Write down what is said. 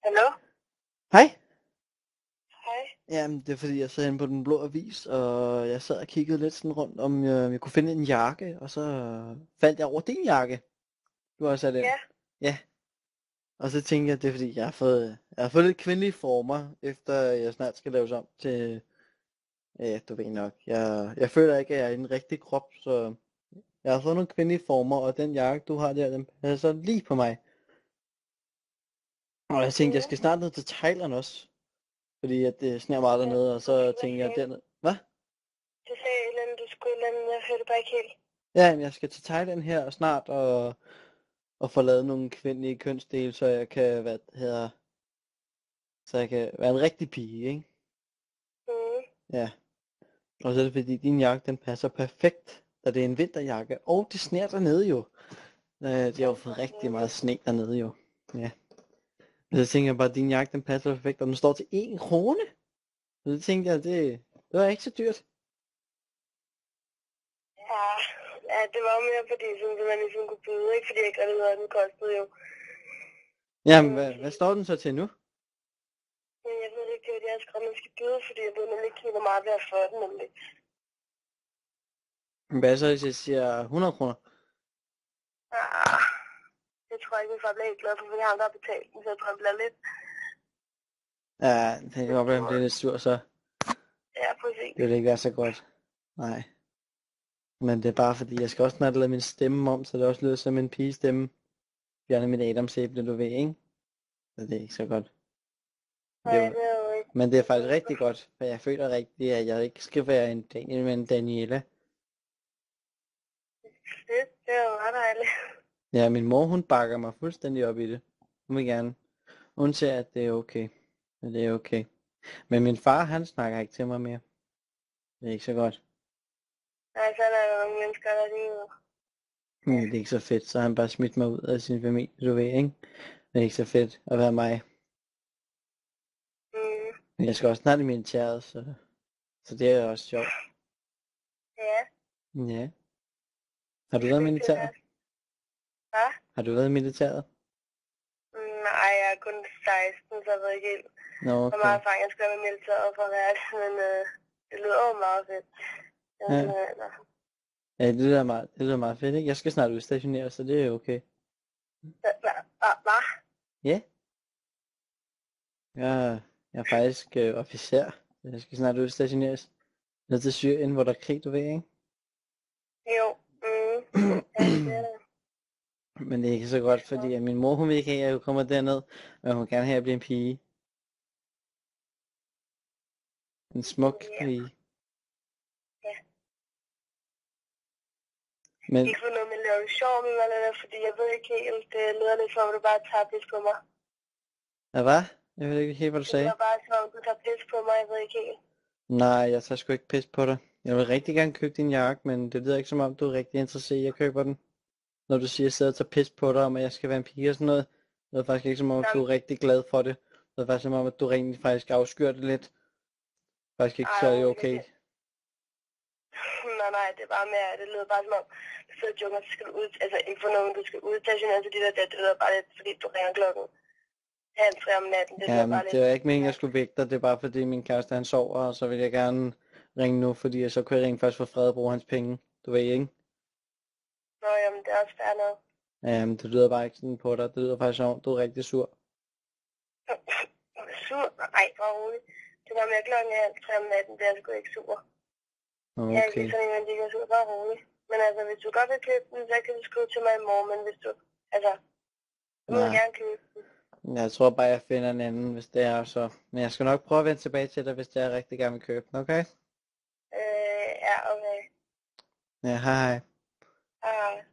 Hallo? Hej. Hej. Jamen, det er fordi, jeg sad inde på Den Blå Avis, og jeg sad og kiggede lidt sådan rundt, om jeg kunne finde en jakke, og så faldt jeg over din jakke. Du har sat ind. Ja. Ja. Og så tænkte jeg, det er fordi, jeg har fået lidt kvindelige former, efter jeg snart skal laves om til, ja, du ved nok. Jeg føler ikke, at jeg er i den rigtige krop, så jeg har fået nogle kvindelige former, og den jakke, du har der, den passer lige på mig. Og jeg tænkte, jeg skal snart ned til Thailand også. Fordi at det sner meget dernede, og så tænkte jeg, hvad? Du sagde et eller andet, du skulle et eller andet, jeg hørte bare ikke helt. Ja, men jeg skal til Thailand her snart og få lavet nogle kvindelige kønsdele, så jeg kan, så jeg kan være en rigtig pige, ikke? Mm. Ja. Og så er det fordi, din jakke, den passer perfekt, da det er en vinterjakke, og det sner dernede jo. De har jo fået rigtig meget sne dernede jo. Ja. Men så tænker jeg bare, at din jakke, den passer perfekt, og den står til 1 krone. Så det tænkte jeg, det var ikke så dyrt. Ja, det var jo mere fordi, sådan, at man ligesom kunne byde, ikke? Fordi jeg ikke rigtig ved, hvad den kostede jo. Jamen, hvad står den så til nu? Men jeg ved ikke, hvad jeg har skrevet, man skal byde, fordi jeg ved nemlig ikke, hvor meget det er for den, nemlig. Hvad så, hvis jeg siger 100 kroner? Det tror jeg ikke, min far bliver helt glad for, fordi han der har betalt den, så jeg tror, han bliver lidt. Ja, det kan godt være, han bliver lidt sur, så Ja, præcis. det vil ikke være så godt. Nej. Men det er bare fordi, jeg skal også snart lade min stemme om, så det også lyder som en pigestemme. Bjarne mit adamsæble, du ved, ikke? Så det er ikke så godt. Nej, det er jo ikke. Men det er faktisk rigtig godt, for jeg føler rigtigt, at jeg ikke skal være en Daniel, men en Daniela. Det er jo ret dejligt. Ja, min mor, hun bakker mig fuldstændig op i det. Hun vil gerne. Hun siger, at det er okay. Men det er okay. Men min far, han snakker ikke til mig mere. Det er ikke så godt. Nej, så er der jo nogle mennesker, der lige. Det er ikke så fedt, så har han bare smidt mig ud af sin familie, du ved, ikke? Det er ikke så fedt at være mig. Men jeg skal også snart i militæret, så det er også sjovt. Ja. Ja. Har du været i militæret? Hvad? Har du været i militæret? Nej, jeg er kun 16, så jeg ved ikke helt, hvor meget erfaring jeg skal have med militæret for at være det, men det lyder jo meget fedt. Ja, det lyder meget fedt, ikke? Jeg skal snart udstationere, så det er okay. Hvad? Ja. Jeg er faktisk officer. Jeg skal snart udstationeres. Ned til Syrien, hvor der er krig, du ved, ikke? Jo. Ja, det er det. Men det er ikke så godt, fordi min mor, hun vil ikke have, at jeg kommer derned, men hun vil gerne have, at jeg bliver en pige. En smuk pige. Ja. Men ikke for noget med at lave sjov med mig, eller fordi jeg ved ikke helt, det lyder lidt som om, du bare tager pis på mig. hvad? Jeg ved ikke helt, hvad du sagde. Det lyder bare som om, du tager pis på mig, jeg ved ikke helt. Nej, jeg tager sgu ikke pis på dig. Jeg vil rigtig gerne købe din jakke, men det lyder ikke som om, du er rigtig interesseret i at købe den. Når du siger, at jeg sidder og tager pis på dig, om at jeg skal være en pige og sådan noget. Det er faktisk ikke som om, at du er rigtig glad for det. Det er faktisk som om, at du rent faktisk afskyr det lidt. Faktisk ikke så er det okay. Nej, det er bare mere, det lyder bare som om, du sidder og junker, så skal du ud, altså ikke for nogen, du skal udstationere til det lyder bare lidt, fordi du ringer klokken 2:30 om natten, det lyder bare lidt. Det var ikke meningen, at jeg skulle vække dig, det er bare fordi min kæreste han sover, og så vil jeg gerne ringe nu, fordi så kunne jeg rent faktisk få fred at bruge hans penge, du ved ikke? Nå, jamen det er også fair nok. Men det lyder bare ikke sådan på dig, det lyder faktisk som om, du er rigtig sur. Sur? Nej, bare roligt. Det var med klokken 2:30 om natten, det er sgu ikke sur. Okay. Jeg er ikke sådan en, der ikke er sur, bare roligt. Men altså, hvis du godt vil købe den, så kan du skrive til mig i morgen, men hvis du, altså, du må gerne købe den. Jeg tror bare, jeg finder en anden, hvis det er så. Men jeg skal nok prøve at vende tilbage til dig, hvis det er rigtig gerne vil købe den, okay? Ja, okay. Ja, hej. Hej.